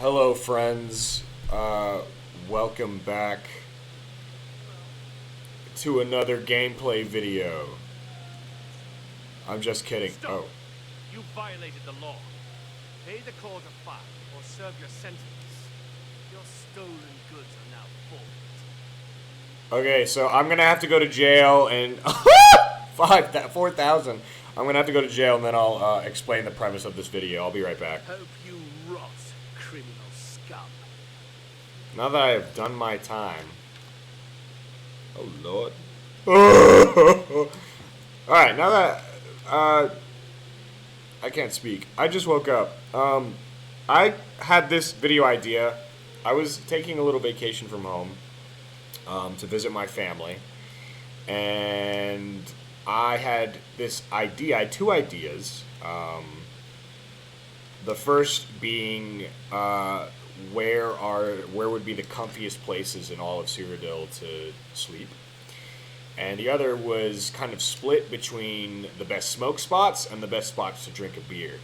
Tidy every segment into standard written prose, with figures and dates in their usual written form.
Hello, friends. Welcome back to another gameplay video. I'm just kidding. Stop. Oh, You violated the law. Pay the court a fine or serve your sentence. Your stolen goods are now forfeit. okay. So I'm gonna have to go to jail and 4,000. I'm gonna have to go to jail and then I'll explain the premise of this video. I'll be right back. Hope you rot, criminal scum. Now that I have done my time. Oh Lord. All right. Now that I can't speak. I just woke up. I had this video idea. I was taking a little vacation from home to visit my family, and I had this idea. I had two ideas. The first being where would be the comfiest places in all of Cyrodiil to sleep. And the other was kind of split between the best smoke spots and the best spots to drink a beer.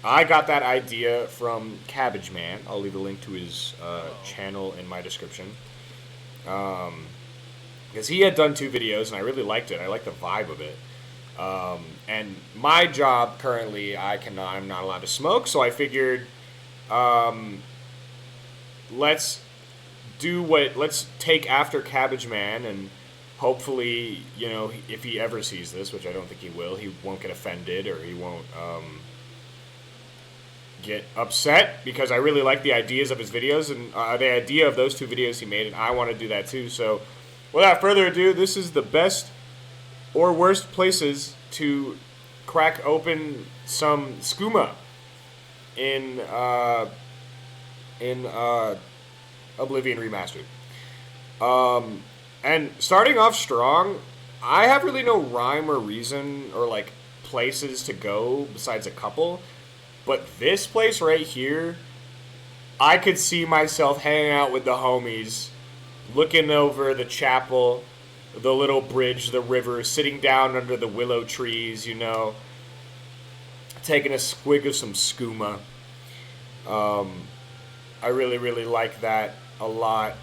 I got that idea from Cabbage Man. I'll leave a link to his channel in my description. Because he had done two videos and I really liked it. I liked the vibe of it. And my job currently, I'm not allowed to smoke, so I figured, let's take after Cabbage Man, and hopefully, if he ever sees this, which I don't think he will, he won't get offended or he won't get upset, because I really like the ideas of his videos and the idea of those two videos he made, and I want to do that too. So, without further ado, this is the best or worst places to crack open some skooma in Oblivion Remastered. And starting off strong, I have really no rhyme or reason or like places to go besides a couple. But this place right here, I could see myself hanging out with the homies, looking over the chapel, the little bridge, the river, sitting down under the willow trees, taking a swig of some skooma. I really, really like that a lot.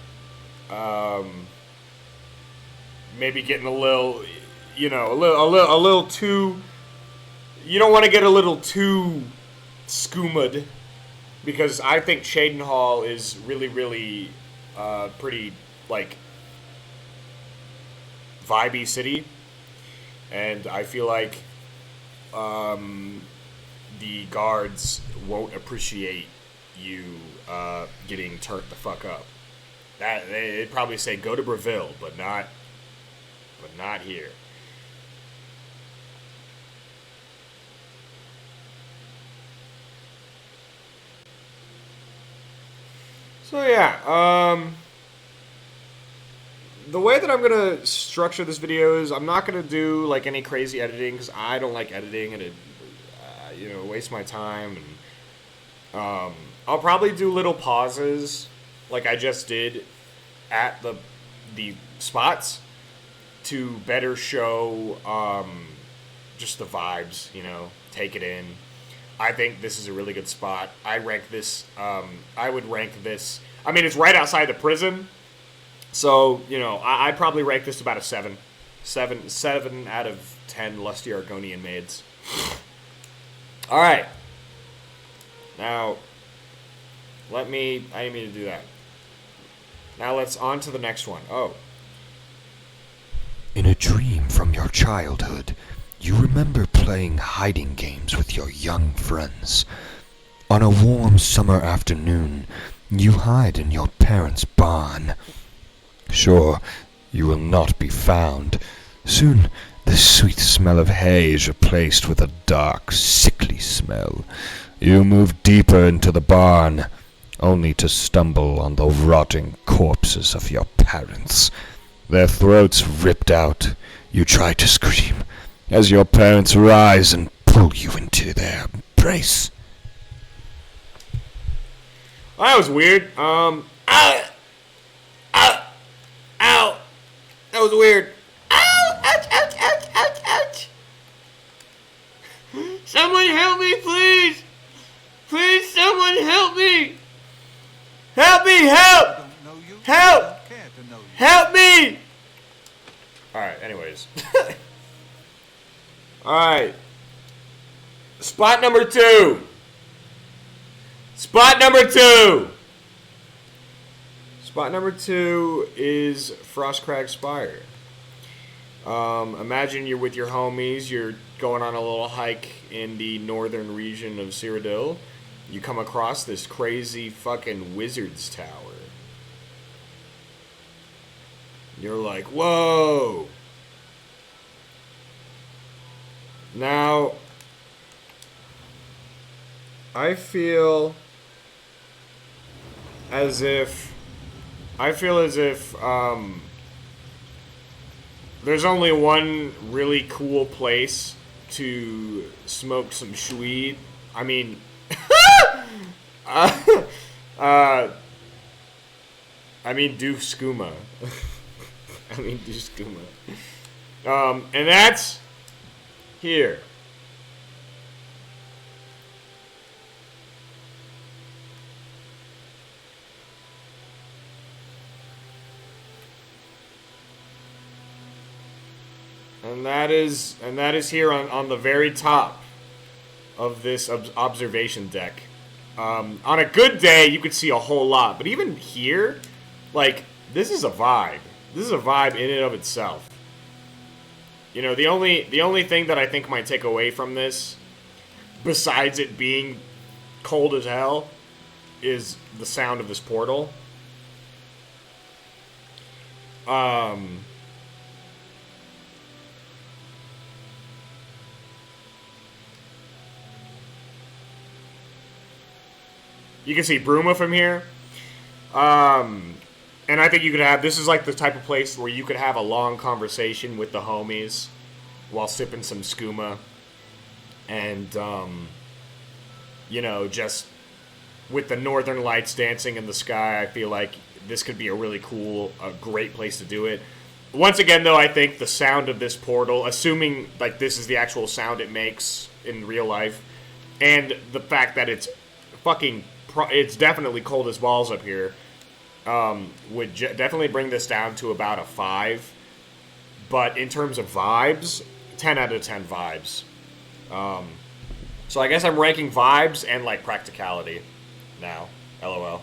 Maybe getting a little too. You don't want to get a little too skoomaed, because I think Cheydinhal is really, really pretty like vibey city, and I feel like the guards won't appreciate you getting turned the fuck up. That they'd probably say go to Breville, but not here. So yeah, the way that I'm gonna structure this video is I'm not gonna do like any crazy editing, because I don't like editing, and it wastes my time. And I'll probably do little pauses like I just did at the spots to better show just the vibes, take it in. I think this is a really good spot. I would rank this. I mean, it's right outside the prison, so I'd probably rank this about a 7 out of 10 lusty Argonian maids. All right. Now, I didn't mean to do that. Now let's on to the next one. Oh. In a dream from your childhood, you remember playing hiding games with your young friends. On a warm summer afternoon, you hide in your parents' barn. Sure, you will not be found. Soon, the sweet smell of hay is replaced with a dark, sickly smell. You move deeper into the barn, only to stumble on the rotting corpses of your parents. Their throats ripped out. You try to scream as your parents rise and pull you into their embrace. Well, that was weird. Ow! That was weird. Ow! Ouch! Ouch! Ouch! Ouch! Ouch! Someone help me, please! Please, someone help me! Help me! Help! Don't know you. Help! Don't care to know you. Help me! Alright, anyways. Alright. Spot number 2. Spot number 2. Spot number 2 is Frostcrag Spire. Imagine you're with your homies, you're going on a little hike in the northern region of Cyrodiil. You come across this crazy fucking wizard's tower. You're like, whoa! Now, I feel as if there's only one really cool place to smoke some shweed. I mean, do skooma. Do skooma. And that's here. And that is here on the very top of this observation deck. On a good day, you could see a whole lot, but even here, like, this is a vibe. This is a vibe in and of itself. You know, the only thing that I think might take away from this, besides it being cold as hell, is the sound of this portal. You can see Bruma from here. And I think you could have... This is like the type of place where you could have a long conversation with the homies while sipping some skooma. And, you know, just with the northern lights dancing in the sky, I feel like this could be a really cool, a great place to do it. Once again, though, I think the sound of this portal, assuming, like, this is the actual sound it makes in real life, and the fact that it's fucking... It's definitely cold as balls up here. Would definitely bring this down to about a 5. But in terms of vibes, 10 out of 10 vibes. So I guess I'm ranking vibes and, like, practicality now. LOL.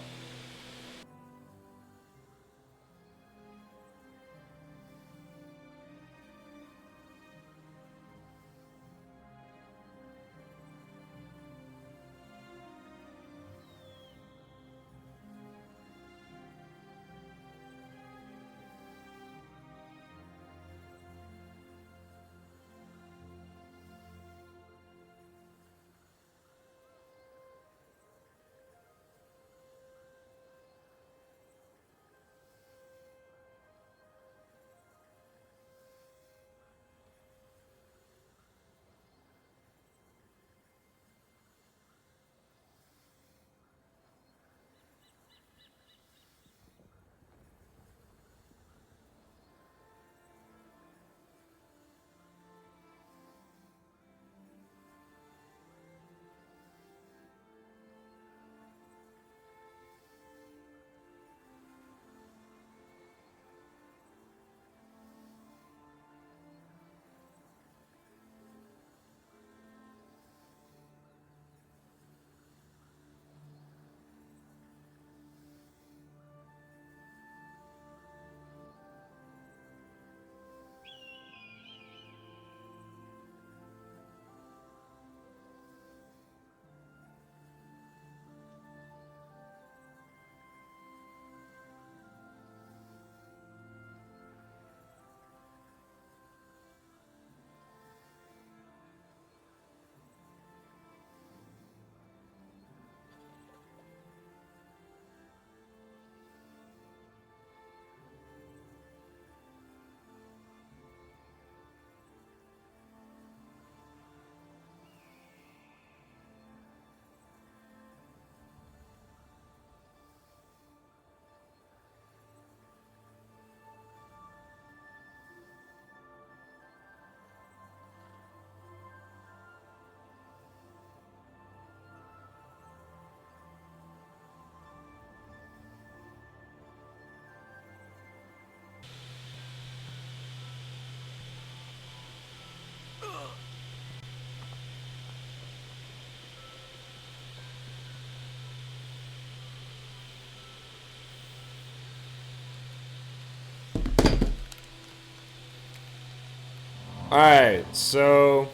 Alright, so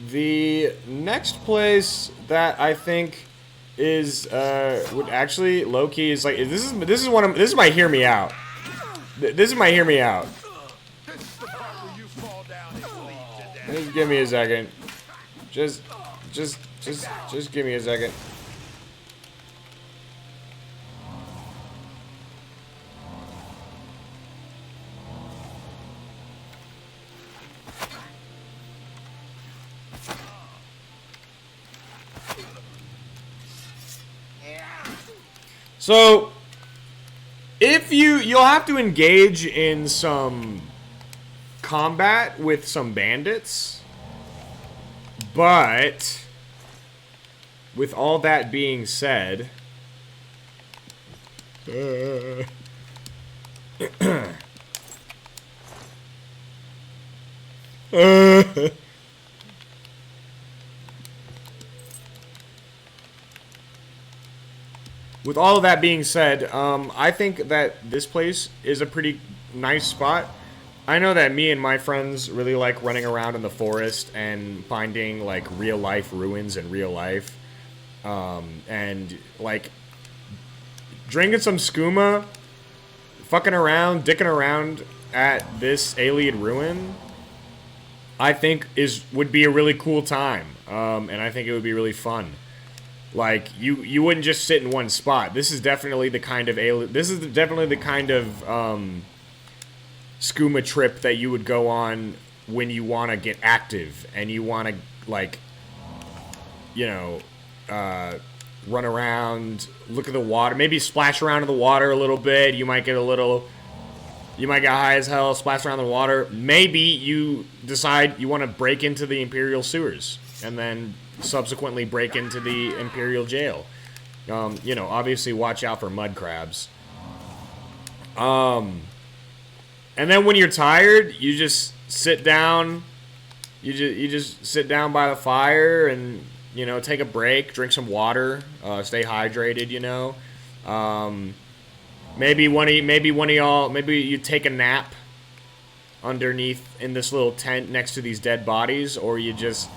the next place that I think is would actually low-key is like this is my hear me out. This is my hear me out. Just give me a second. Just give me a second. So, if you'll have to engage in some combat with some bandits, but with all that being said, with all of that being said, I think that this place is a pretty nice spot. I know that me and my friends really like running around in the forest and finding, like, real-life ruins in real life. And, like, drinking some skooma, fucking around, dicking around at this alien ruin, I think would be a really cool time. And I think it would be really fun. Like, you wouldn't just sit in one spot. This is definitely the kind of skooma trip that you would go on when you want to get active and you want to, like, you know, run around, look at the water, maybe splash around in the water a little bit. You might get high as hell, splash around in the water. Maybe you decide you want to break into the Imperial sewers and then subsequently break into the Imperial jail. You know, obviously watch out for mud crabs. And then when you're tired, you just sit down. You just sit down by the fire and, you know, take a break, drink some water, stay hydrated. You know, maybe you take a nap underneath in this little tent next to these dead bodies, or if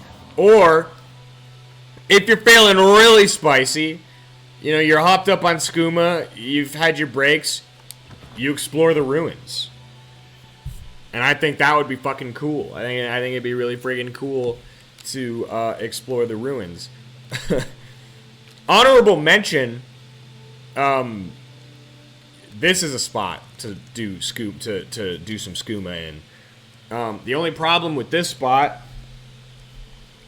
you're feeling really spicy, you know, you're hopped up on skooma, you've had your breaks, you explore the ruins. And I think that would be fucking cool. I think it'd be really friggin' cool to explore the ruins. Honorable mention, this is a spot to do some skooma in. The only problem with this spot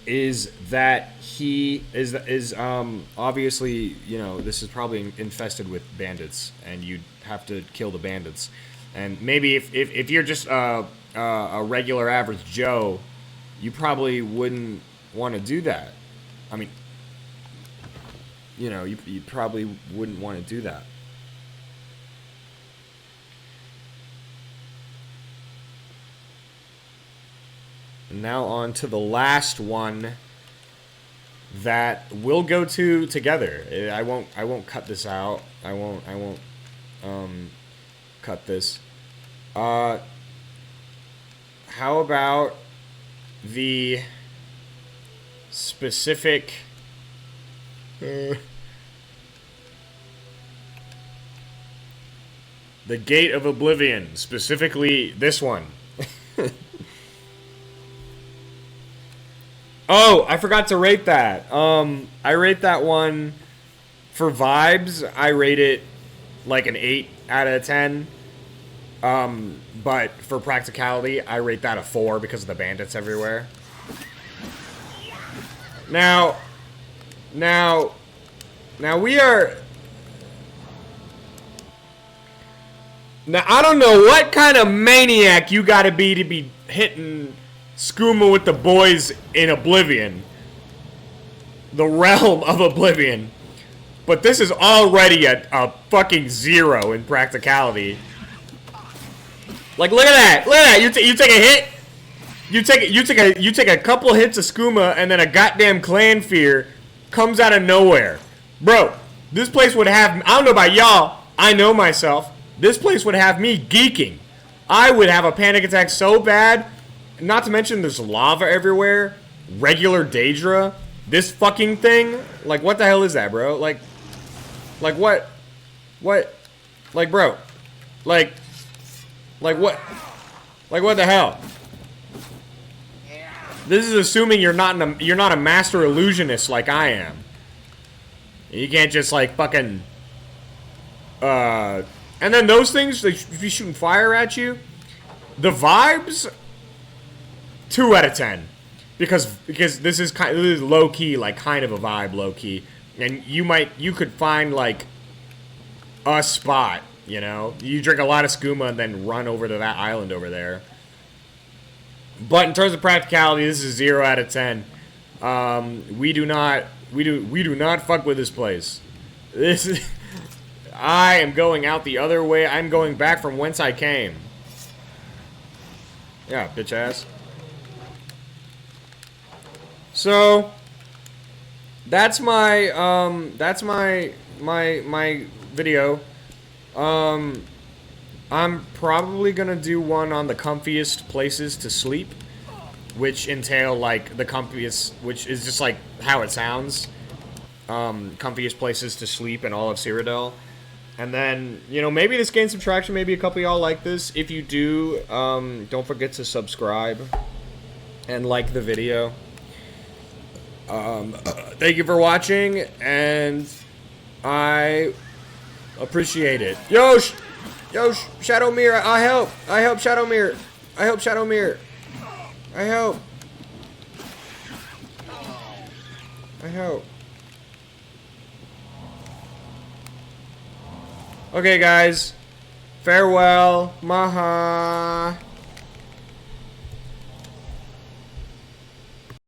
is that he is obviously, you know, this is probably infested with bandits, and you'd have to kill the bandits. And maybe if you're just a regular average Joe, you probably wouldn't want to do that. I mean, you know, you probably wouldn't want to do that. And now on to the last one that we'll go to together. I won't cut this out. I won't cut this. How about the specific the Gate of Oblivion, specifically this one. Oh, I forgot to rate that. I rate that one for vibes. I rate it like an 8 out of 10. But for practicality, I rate that a 4 because of the bandits everywhere. Now we are... Now, I don't know what kind of maniac you gotta be to be hitting skooma with the boys in Oblivion. The realm of Oblivion. But this is already a fucking 0 in practicality. Like, look at that! Look at that! You take a hit. You take a couple hits of skooma, and then a goddamn clan fear comes out of nowhere, bro. This place would have. I don't know about y'all. I know myself. This place would have me geeking. I would have a panic attack so bad. Not to mention there's lava everywhere. Regular Daedra. This fucking thing. Like, what the hell is that, bro? Like what? What? Like, bro. Like what? Like, what the hell? This is assuming you're not a master illusionist like I am. You can't just like fucking and then those things, they be shooting fire at you. The vibes, 2 out of 10, because this is low key, like kind of a vibe, low key, and you could find like a spot, you know, you drink a lot of skooma and then run over to that island over there. But in terms of practicality, this is 0 out of 10. We do not fuck with this place. This is. I am going out the other way. I'm going back from whence I came. Yeah, bitch ass. So that's my my video. I'm probably gonna do one on the comfiest places to sleep, which entail like the comfiest, which is just like how it sounds. Comfiest places to sleep in all of Cyrodiil. And then, you know, maybe this gains some traction. Maybe a couple of y'all like this. If you do, don't forget to subscribe and like the video. Thank you for watching, and I appreciate it. Yo, Shadowmere, I help Shadowmere. I help. Okay, guys. Farewell. Maha.